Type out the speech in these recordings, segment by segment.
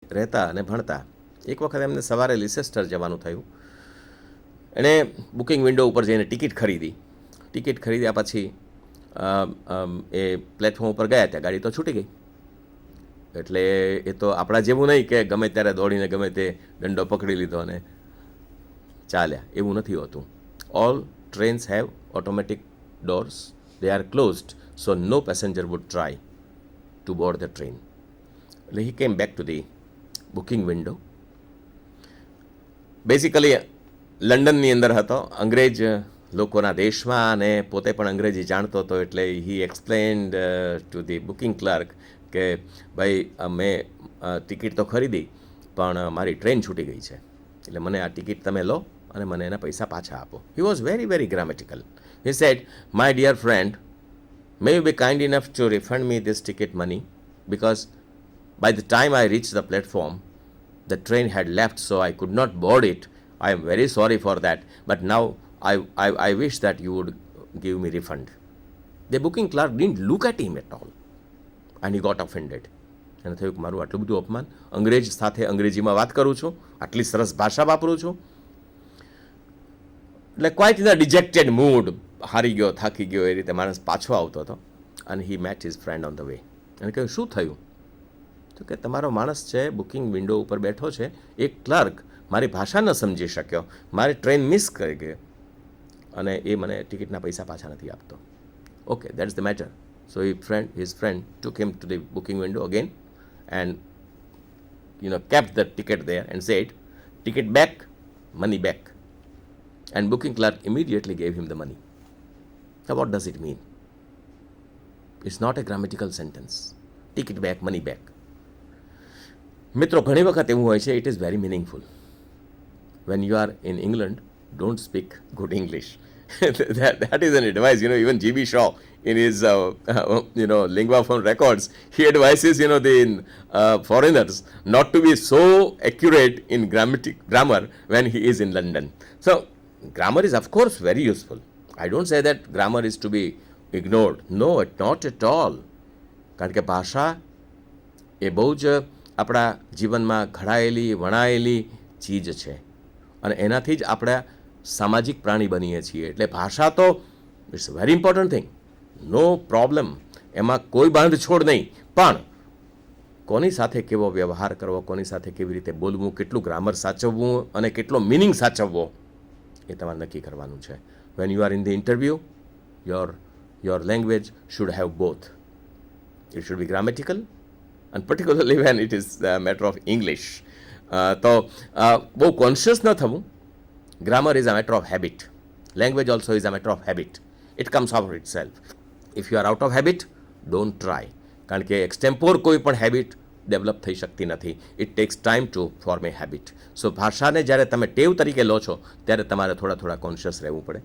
રહેતા અને ભણતા. એક વખત એમને સવારે લિસેસ્ટર જવાનું થયું. એણે બુકિંગ વિન્ડો ઉપર જઈને ટિકિટ ખરીદી. ટિકિટ ખરીદ્યા પછી એ પ્લેટફોર્મ ઉપર ગયા ત્યાં ગાડી તો છૂટી ગઈ. એટલે એ તો આપણા જેવું નહીં કે ગમે ત્યારે દોડીને ગમે તે દંડો પકડી લીધો અને ચાલ્યા, એવું નથી હોતું. All trains have automatic doors, they are closed, so no passenger would try to board the train. એટલે he came back to the booking window. Basically લંડનની અંદર હતો, અંગ્રેજ લોકોના દેશમાં, અને પોતે પણ અંગ્રેજી જાણતો હતો. એટલે he explained to the booking clerk કે ભાઈ મેં ટિકિટ તો ખરીદી પણ મારી ટ્રેન છૂટી ગઈ છે, એટલે મને આ ટિકિટ તમે લો અને મને એના પૈસા પાછા આપો. He was very very grammatical. He said, my dear friend, may you be kind enough to refund me this ticket money, because by the time I reached the platform, the train had left, so I could not board it. I am very sorry for that, but now I wish that you would give me refund. The booking clerk didn't look at him at all, and he got offended. એને થયું કે મારું આટલું બધું અપમાન, અંગ્રેજ સાથે અંગ્રેજીમાં વાત કરું છું, આટલી સરસ ભાષા વાપરું છું. એટલે ક્વાઇટ ઇન અ ડિજેક્ટેડ મૂડ, હારી ગયો, થાકી ગયો, એ રીતે માણસ પાછો આવતો હતો. અને હી mat his friend on the way. એને કહ્યું, શું થયું? તો કે તમારો માણસ છે બુકિંગ વિન્ડો ઉપર બેઠો છે, એક ક્લર્ક મારી ભાષા ન સમજી શક્યો, મારી ટ્રેન મિસ કરી ગઈ અને એ મને ટિકિટના પૈસા પાછા નથી આપતો. Okay, that's the matter. So his friend took him to the booking window again and kept the ticket there and said, ticket back, money back. And booking clerk immediately gave him the money. Now what does it mean? It's not a grammatical sentence. Ticket back, money back. મિત્રો, ઘણી વખત એવું હોય છે, it is very meaningful. When you are in England, don't speak good English. that is an advice. Even G.B. Shaw in his lingua franca records, he advises the foreigners not to be so accurate in grammar when he is in London. So grammar is of course very useful. I don't say that grammar is to be ignored. No, not at all. કારણ કે ભાષા એ બહુ જ આપણા જીવનમાં ઘડાયેલી વણાયેલી ચીજ છે અને એનાથી જ આપણે સામાજિક પ્રાણી બનીએ છીએ. એટલે ભાષા તો it's very important thing, no problem, એમાં કોઈ બાંધછોડ નહીં. પણ કોની સાથે કેવો વ્યવહાર કરવો, કોની સાથે કેવી રીતે બોલવું, કેટલું ગ્રામર સાચવવું અને કેટલો મિનિંગ સાચવવો, એ તમારે નક્કી કરવાનું છે. When you are in the interview, your language should have both. It should be grammatical and particularly when it is a matter of English. તો બહુ કોન્શિયસ ન થવું. Grammar is a matter of habit. Language also is a matter of habit. It comes out of itself. If you are out of habit, don't try. કારણ કે extempore કોઈ પણ habit develop થઈ શકતી નથી. It takes time to form a habit. So ભાષાને જ્યારે તમે ટેવ તરીકે લો છો ત્યારે તમારે થોડા કોન્શિયસ રહેવું પડે.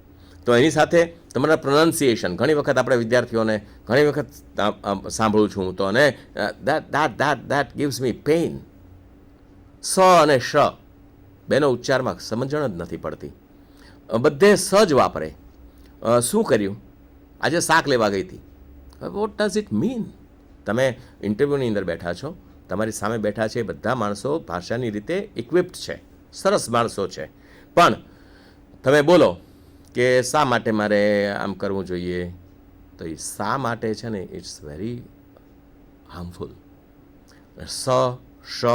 તો એની સાથે તમારા પ્રોનાઉન્સિએશન, ઘણી વખત આપણે વિદ્યાર્થીઓને ઘણી વખત સાંભળું છું તો અને that gives me pain. સ અને શ બેનો ઉચ્ચારમાં સમજણ જ નથી પડતી, બધે સ જ વાપરે. શું કર્યું? આજે શાક લેવા ગઈ હતી. Vote does it mean? તમે ઇન્ટરવ્યૂની અંદર બેઠા છો, તમારી સામે બેઠા છે બધા માણસો ભાષાની રીતે ઇક્વિપ્ડ છે, સરસ માણસો છે, પણ તમે બોલો કે શા માટે મારે આમ કરવું જોઈએ, તો એ શા માટે છે ને, ઇટ્સ વેરી હાર્મફુલ. સ, શ,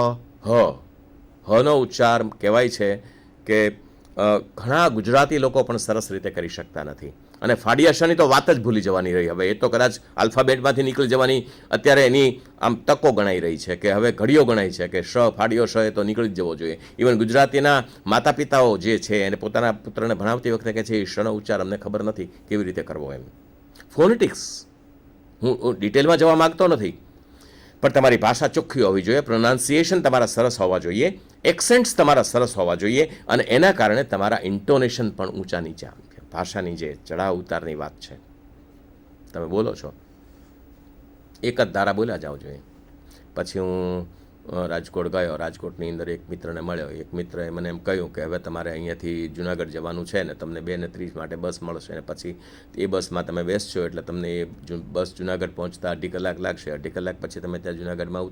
હનો ઉચ્ચાર કહેવાય છે કે ઘણા ગુજરાતી લોકો પણ સરસ રીતે કરી શકતા નથી. અને ફાડિયા શની તો વાત જ ભૂલી જવાની રહી. હવે એ તો કદાચ આલ્ફાબેટમાંથી નીકળી જવાની અત્યારે એની આમ તકો ગણાઈ રહી છે, કે હવે ઘડીઓ ગણાય છે કે શ, ફાડિયો શ એ તો નીકળી જ જવો જોઈએ. ઇવન ગુજરાતીના માતા પિતાઓ જે છે એને પોતાના પુત્રને ભણાવતી વખતે કહે છે એ શનો ઉચ્ચાર અમને ખબર નથી કેવી રીતે કરવો એમ. ફોનેટિક્સ હું ડિટેલમાં જવા માગતો નથી, પણ તમારી ભાષા ચોખ્ખી હોવી જોઈએ, પ્રોનાઉન્સિએશન તમારા સરસ હોવા જોઈએ, એક્સેન્ટ્સ તમારા સરસ હોવા જોઈએ, અને એના કારણે તમારા ઇન્ટોનેશન પણ ઊંચા નીચા. ભાષાની જે ચડાવ ઉતારની વાત છે, તમે બોલો છો એક જ ધારા બોલ્યા જાઓ જોઈએ, પછી હું રાજકોટ ગયો, રાજકોટની અંદર એક મિત્રને મળ્યો. એક મિત્રએ મને એમ કહ્યું કે હવે તમારે અહીંયાથી જુનાગઢ જવાનું છે ને તમને 2:30 માટે બસ મળશે ને પછી એ બસમાં તમે બેસશો એટલે તમને એ બસ જુનાગઢ પહોંચતા 2.5 કલાક લાગશે. 2.5 કલાક પછી તમે ત્યાં જુનાગઢમાં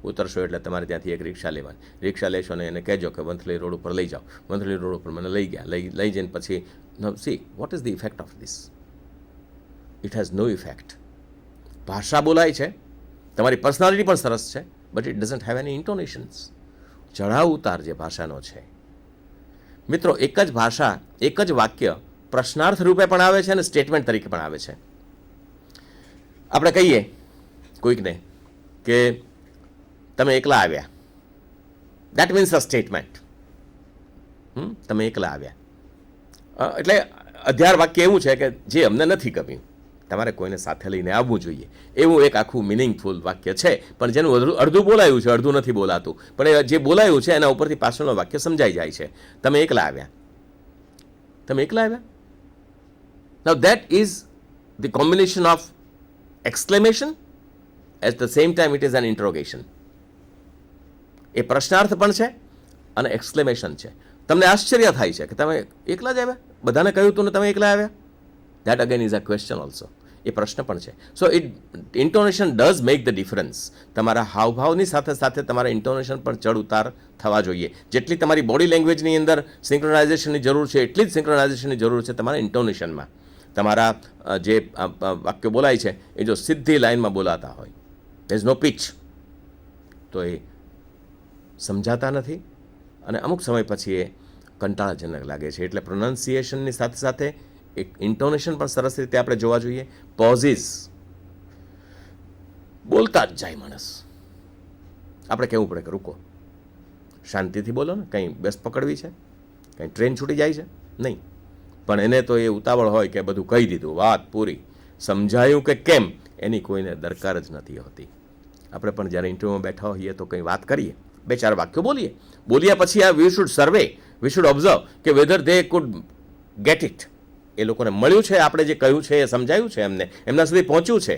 ઉતરશો એટલે તમારે ત્યાંથી એક રિક્ષા લેવાની. રિક્ષા લેશો ને એને કહેજો કે વંથલી રોડ ઉપર લઈ જાઓ. વંથલી રોડ ઉપર મને લઈ ગયા. લઈ જઈને પછી see what is the effect of this? It has no effect. ભાષા બોલાય છે, તમારી પર્સનાલિટી પણ સરસ છે, but it doesn't have any intonations. ચઢાવ ઉતાર જે ભાષાનો છે મિત્રો, એક જ ભાષા, એક જ વાક્ય પ્રશ્નાર્થ રૂપે પણ આવે છે અને સ્ટેટમેન્ટ તરીકે પણ આવે છે. આપણે કહીએ કોઈકને કે તમે એકલા આવ્યા, દેટ મીન્સ અ સ્ટેટમેન્ટ. તમે એકલા આવ્યા એટલે અધ્યાર વાક્ય એવું છે કે જે અમને નથી ગમ્યું, તમારે કોઈને સાથે લઈને આવવું જોઈએ, એવું એક આખું મિનિંગફુલ વાક્ય છે. પણ જેનું અડધું બોલાયું છે, અડધું નથી બોલાતું, પણ એ જે બોલાયું છે એના ઉપરથી પાછળનો વાક્ય સમજાઈ જાય છે. તમે એકલા આવ્યા, તમે એકલા આવ્યા. Now that is the combination of exclamation at the same time it is an interrogation. એ પ્રશ્નાર્થ પણ છે અને એક્સક્લેમેશન છે. તમને આશ્ચર્ય થાય છે કે તમે એકલા જ આવ્યા, બધાને કહ્યું તું ને તમે એકલા આવ્યા. That again is a question also. એ પ્રશ્ન પણ છે. So intonation does make the difference. તમારા હાવભાવની સાથે સાથે તમારા ઇન્ટોનેશન પણ ચડ ઉતાર થવા જોઈએ. જેટલી તમારી બોડી લેંગ્વેજની અંદર સિંક્રોનાઇઝેશનની જરૂર છે એટલી જ સિંક્રોનાઇઝેશનની જરૂર છે તમારા ઇન્ટોનેશનમાં. તમારા જે વાક્યો બોલાય છે એ જો સીધી લાઇનમાં બોલાતા હોય, દેર ઇઝ નો પિચ, તો એ સમજાતા નથી અને અમુક સમય પછી એ કંટાળાજનક લાગે છે. એટલે પ્રોનાઉન્સિએશનની સાથે સાથે એક ઇન્ટોનેશન પણ સરસ રીતે આપણે જોવા જોઈએ. પોઝિસ, બોલતા જ જાય માણસ. આપણે કહેવું પડે કે રૂકો, શાંતિથી બોલો ને, કંઈ બસ પકડવી છે, કંઈ ટ્રેન છૂટી જાય છે નહીં. પણ એને તો એ ઉતાવળ હોય કે બધું કહી દીધું, વાત પૂરી, સમજાયું કે કેમ એની કોઈને દરકાર જ નથી હોતી. આપણે પણ જ્યારે ઇન્ટરવ્યૂમાં બેઠા હોઈએ તો કંઈ વાત કરીએ, 2-4 વાક્યો બોલ્યા પછી આ we should survey, we should observe કે whether they could get it. એ લોકોને મળ્યું છે, આપણે જે કહ્યું છે એ સમજાયું છે, એમના સુધી પહોંચ્યું છે.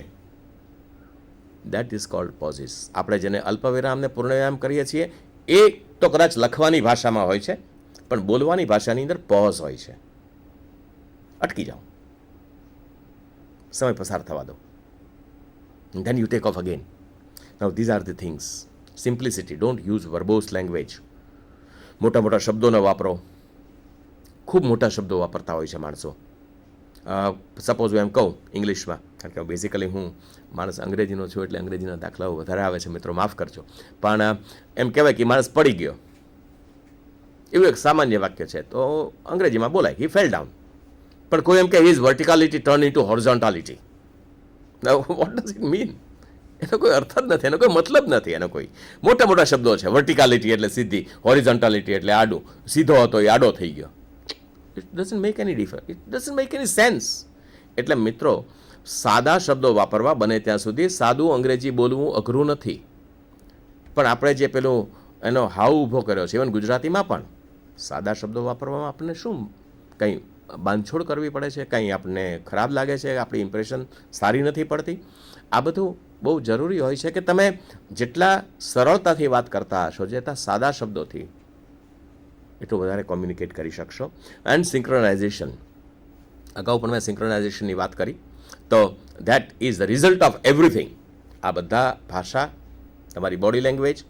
That is called possess. આપણે જેને અલ્પવિરામને પૂર્ણવિરામ કરીએ છીએ એ તો કદાચ લખવાની ભાષામાં હોય છે, પણ બોલવાની ભાષાની અંદર પોઝ હોય છે. અટકી જાઓ, સમય પસાર થવા દો, then you take off again. Now these are the things. Simplicity, don't use verbose language. મોટા મોટા શબ્દો ન વાપરો. ખૂબ મોટા શબ્દો વાપરતા હોય છે માણસો. સપોઝ હું એમ કહું ઇંગ્લિશમાં, કારણ કે બેઝિકલી હું માણસ અંગ્રેજીનો છું એટલે અંગ્રેજીના દાખલાઓ વધારે આવે છે, મિત્રો માફ કરજો. પણ એમ કહેવાય કે માણસ પડી ગયો, એવું એક સામાન્ય વાક્ય છે, તો અંગ્રેજીમાં બોલાય હી ફેલ ડાઉન. પણ કોઈ એમ કે his verticality turn into horizontality. What does it mean? એનો કોઈ અર્થ જ નથી, એનો કોઈ મતલબ નથી. એનો કોઈ મોટા મોટા શબ્દો છે. વર્ટિકાલિટી એટલે સીધી, હોરિઝોન્ટાલિટી એટલે આડું, સીધો હતો એ આડો થઈ ગયો. It doesn't make any difference, it doesn't make any sense. એટલે મિત્રો, સાદા શબ્દો વાપરવા બને ત્યાં સુધી. સાદું અંગ્રેજી બોલવું અઘરું નથી, પણ આપણે જે પેલું એનો હાવ ઊભો કર્યો છે, ઇવન ગુજરાતીમાં પણ સાદા શબ્દો વાપરવામાં આપણને શું કંઈ બાંધછોડ કરવી પડે છે, કંઈ આપણને ખરાબ લાગે છે, આપણી ઇમ્પ્રેશન સારી નથી પડતી. આ બધું બહુ જરૂરી હોય છે કે તમે જેટલા સરળતાથી વાત કરતા હશો, જેટલા સાદા શબ્દોથી, એટલું વધારે કોમ્યુનિકેટ કરી શકશો. એન્ડ સિંક્રોનાઇઝેશન, અગાઉ પણ મેં સિંક્રોનાઇઝેશનની વાત કરી, તો that is the result of everything. આ બધા ભાષા, તમારી બોડી લેંગ્વેજ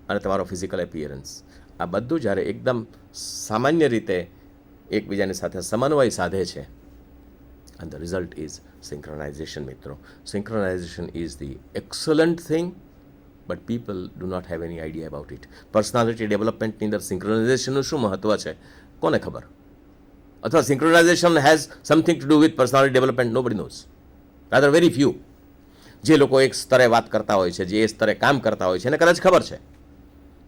અને તમારો ફિઝિકલ એપિયરન્સ, આ બધું જ્યારે એકદમ સામાન્ય રીતે એકબીજાની સાથે સમન્વય સાધે છે, and the result is synchronization. મિત્રો, synchronization is the excellent thing, but people do not have any idea about it. Personality ડેવલપમેન્ટની અંદર સિંક્રોનાઇઝેશનનું શું મહત્વ છે કોને ખબર? અથવા synchronization has something to do with personality development? Nobody knows, rather very few. જે લોકો એક સ્તરે વાત કરતા હોય છે, જે એ સ્તરે કામ કરતા હોય છે, એને કદાચ ખબર છે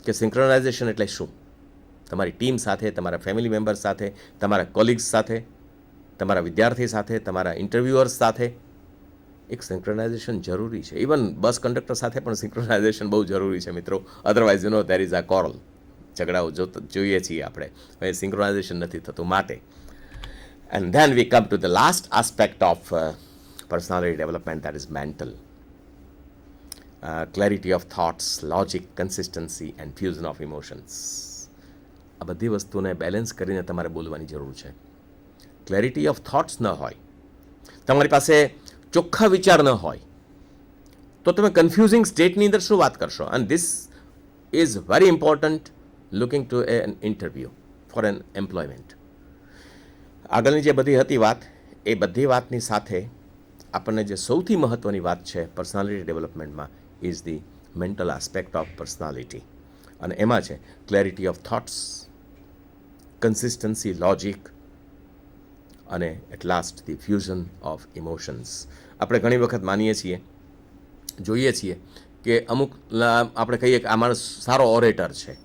કે સિંક્રોનાઇઝેશન એટલે શું. તમારી ટીમ સાથે, તમારા ફેમિલી મેમ્બર સાથે, તમારા કોલિગ્સ સાથે, તમારા વિદ્યાર્થી સાથે, તમારા ઇન્ટરવ્યુઅર્સ સાથે એક સિંક્રોનાઇઝેશન જરૂરી છે. ઇવન બસ કંડક્ટર સાથે પણ સિંક્રોનાઇઝેશન બહુ જરૂરી છે મિત્રો. Otherwise you know there is a quarrel. ઝઘડાઓ જોઈએ છીએ આપણે, હવે સિંક્રોનાઇઝેશન નથી થતું માટે. And then we come to the last aspect of personality development, that is mental. Clarity of thoughts, logic, consistency and fusion of emotions. આ બધી વસ્તુને બેલેન્સ કરીને તમારે બોલવાની જરૂર છે. ક્લેરિટી ઓફ થોટ્સ ન હોય, તમારી પાસે ચોખ્ખા વિચાર ન હોય, તો તમે કન્ફ્યુઝિંગ સ્ટેટની અંદર શું વાત કરશો? And this is very important looking to an interview for an employment. આગળની જે બધી હતી વાત, એ બધી વાતની સાથે આપણને જે સૌથી મહત્ત્વની વાત છે પર્સનાલિટી ડેવલપમેન્ટમાં is the mental aspect of personality. અને એમાં છે clarity of thoughts, consistency, logic અને at last the fusion of emotions. આપણે ઘણી વખત માનીએ છીએ, જોઈએ છીએ કે અમુક આપણે કહીએ કે આ માણસ સારો ઓરેટર છે,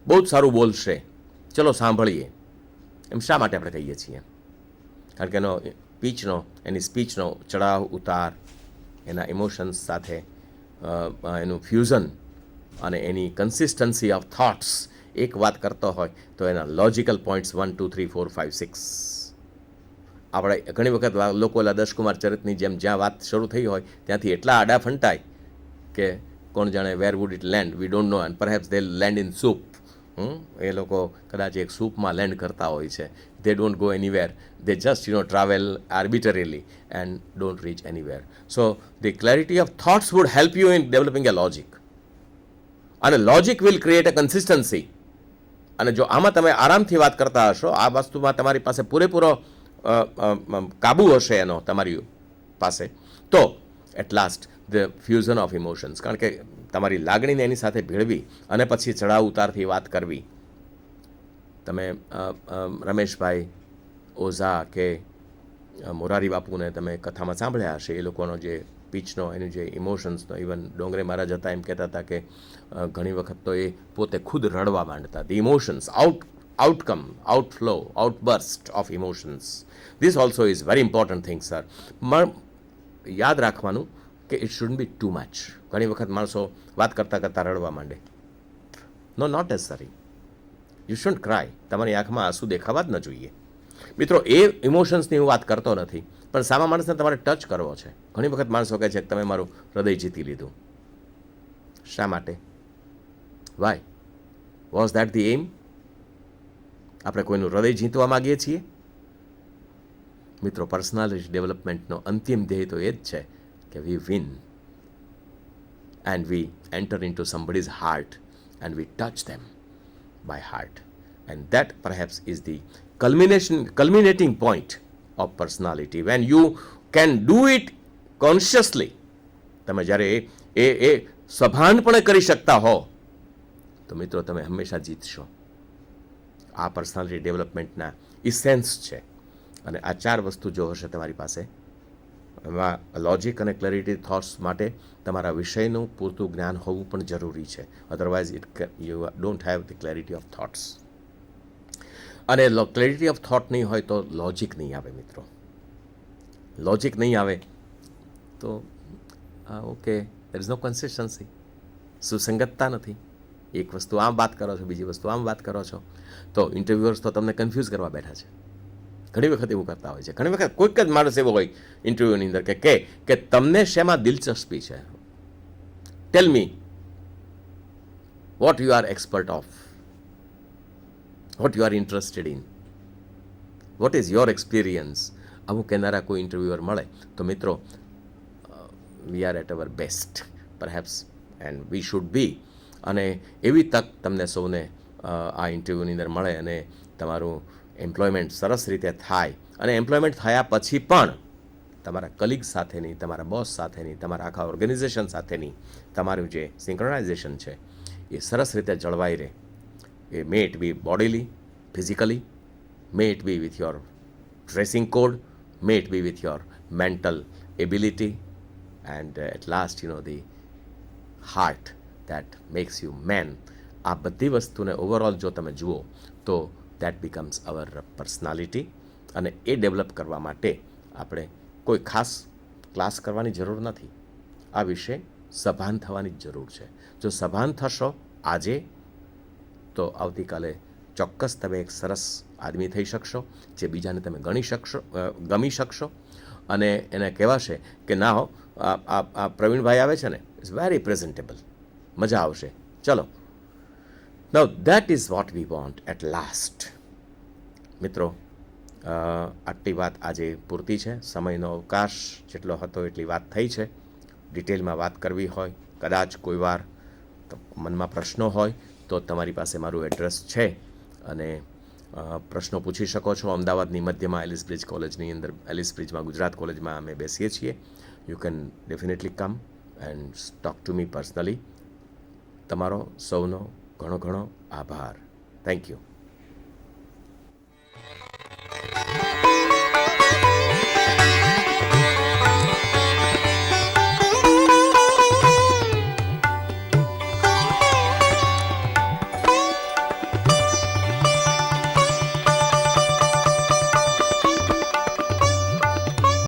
બહુ જ સારું બોલશે, ચલો સાંભળીએ. એમ શા માટે આપણે કહીએ છીએ? કારણ કે એનો પીચનો, એની સ્પીચનો ચડાવ ઉતાર, એના ઇમોશન્સ સાથે એનું ફ્યુઝન અને એની કન્સિસ્ટન્સી ઓફ થોટ્સ એક વાત કરતો હોય તો એના લોજિકલ પોઈન્ટ્સ 1, 2, 3, 4, 5, 6. આપણે ઘણી વખત લોકો ઓલા દશકુમાર ચરિત્રની જેમ જ્યાં વાત શરૂ થઈ હોય ત્યાંથી એટલા આડા ફંટાય કે કોણ જાણે where would it land, we don't know, and perhaps they land in soup. એ લોકો કદાચ એક સૂપમાં લેન્ડ કરતા હોય છે. They don't go anywhere, they just travel arbitrarily and don't reach anywhere. So the clarity of thoughts would help you in developing a logic, અને logic will create a consistency. અને જો આમાં તમે આરામથી વાત કરતા હશો, આ વસ્તુમાં તમારી પાસે પૂરેપૂરો કાબુ હશે એનો તમારી પાસે, તો at last the fusion of emotions. કારણ કે તમારી લાગણીને એની સાથે ભેળવી અને પછી ચડાવ ઉતારથી વાત કરવી. તમે રમેશભાઈ ઓઝા કે મોરારી બાપુને તમે કથામાં સાંભળ્યા હશે, એ લોકોનો જે પીચનો, એનું જે ઇમોશન્સનો, ઇવન ડોંગરે મહારાજ હતા એમ કહેતા હતા કે ઘણી વખત તો એ પોતે ખુદ રડવા માંડતા. The emotions, outcome, outflow, outburst of emotions. This also is very important thing, sir. યાદ રાખવાનું કે it shouldn't be too much. ઘણી વખત માણસો વાત કરતાં કરતાં રડવા માંડે. No, not necessary. You shouldn't cry. તમારી આંખમાં આંસુ દેખાવા જ ન જોઈએ. મિત્રો, એ ઇમોશન્સની હું વાત કરતો નથી, પણ સામા માણસને તમારે ટચ કરવો છે. ઘણી વખત માણસો કહે છે કે તમે મારું હૃદય જીતી લીધું. શા માટે? વાય? વોઝ દેટ ધી એમ? આપણે કોઈનું હૃદય જીતવા માગીએ છીએ? મિત્રો, પર્સનાલિટી ડેવલપમેન્ટનો અંતિમ ધ્યેય તો એ જ છે કે we win and we enter into somebody's heart and we touch them by heart, and that perhaps is the culminating point of personality. When you can do it consciously, તમે જ્યારે એ સભાનપણે કરી શકતા હો તો મિત્રો તમે હંમેશા જીતશો. આ પર્સનાલિટી ડેવલપમેન્ટના ઇસેન્સ છે. અને આ 4 વસ્તુ જો હશે તમારી પાસે, એમાં લોજિક અને ક્લેરિટી થોટ્સ માટે તમારા વિષયનું પૂરતું જ્ઞાન હોવું પણ જરૂરી છે. Otherwise you don't have the clarity of thoughts. અને ક્લેરિટી ઓફ થોટ નહીં હોય તો લોજિક નહીં આવે મિત્રો. લોજિક નહીં આવે તો okay, there is no consistency, સુસંગતતા નથી. એક વસ્તુ આમ વાત કરો છો, બીજી વસ્તુ આમ વાત કરો છો, તો ઇન્ટરવ્યુઅર્સ તો તમને કન્ફ્યુઝ કરવા બેઠા છે. ઘણી વખત એવું કરતા હોય છે. ઘણી વખત કોઈક જ માણસ એવો હોય ઇન્ટરવ્યૂની અંદર કે તમને શેમાં દિલચસ્પી છે, tell me what you are expert of, what you are interested in, what is your experience. આવું કહેનારા કોઈ ઇન્ટરવ્યુઅર મળે તો મિત્રો, we are at our best perhaps, and we should be. અને એવી તક તમને સૌને આ ઇન્ટરવ્યૂની અંદર મળે અને તમારું એમ્પ્લોયમેન્ટ સરસ રીતે થાય. અને એમ્પ્લોયમેન્ટ થયા પછી પણ તમારા કલીગ સાથેની, તમારા બોસ સાથેની, તમારા આખા ઓર્ગેનાઇઝેશન સાથેની તમારું જે સિંક્રોનાઇઝેશન છે એ સરસ રીતે જળવાઈ રહે. એ may it be bodily, physically, may it be with your dressing code, may it be with your mental ability, and at last the heart that makes you man. આ બધી વસ્તુને ઓવરઓલ જો તમે જુઓ તો દેટ બિકમ્સ અવર પર્સનાલિટી. અને એ develop કરવા માટે આપણે કોઈ ખાસ ક્લાસ કરવાની જરૂર નથી. આ વિશે સભાન થવાની જ જરૂર છે. જો સભાન થશો આજે તો આવતીકાલે ચોક્કસ તમે એક સરસ આદમી થઈ શકશો, જે બીજાને તમે ગમી શકશો. અને એને કહેવાશે કે ના હો, આ પ્રવીણભાઈ આવે છે ને, ઇટ્સ વેરી પ્રેઝન્ટેબલ, મજા આવશે. ચલો, now that is what we want at last. મિત્રો, આટલી વાત આજે પૂરતી છે. સમયનો અવકાશ જેટલો હતો એટલી વાત થઈ છે. ડિટેલમાં વાત કરવી હોય, કદાચ કોઈ વાર મનમાં પ્રશ્નો હોય તો તમારી પાસે મારું એડ્રેસ છે અને પ્રશ્નો પૂછી શકો છો. અમદાવાદની મધ્યમાં એલિસ બ્રિજ કોલેજની અંદર, એલિસ બ્રિજમાં ગુજરાત કોલેજમાં અમે બેસીએ છીએ. You can definitely come and talk to me personally. તમારો સૌનો ઘણો ઘણો આભાર. Thank you.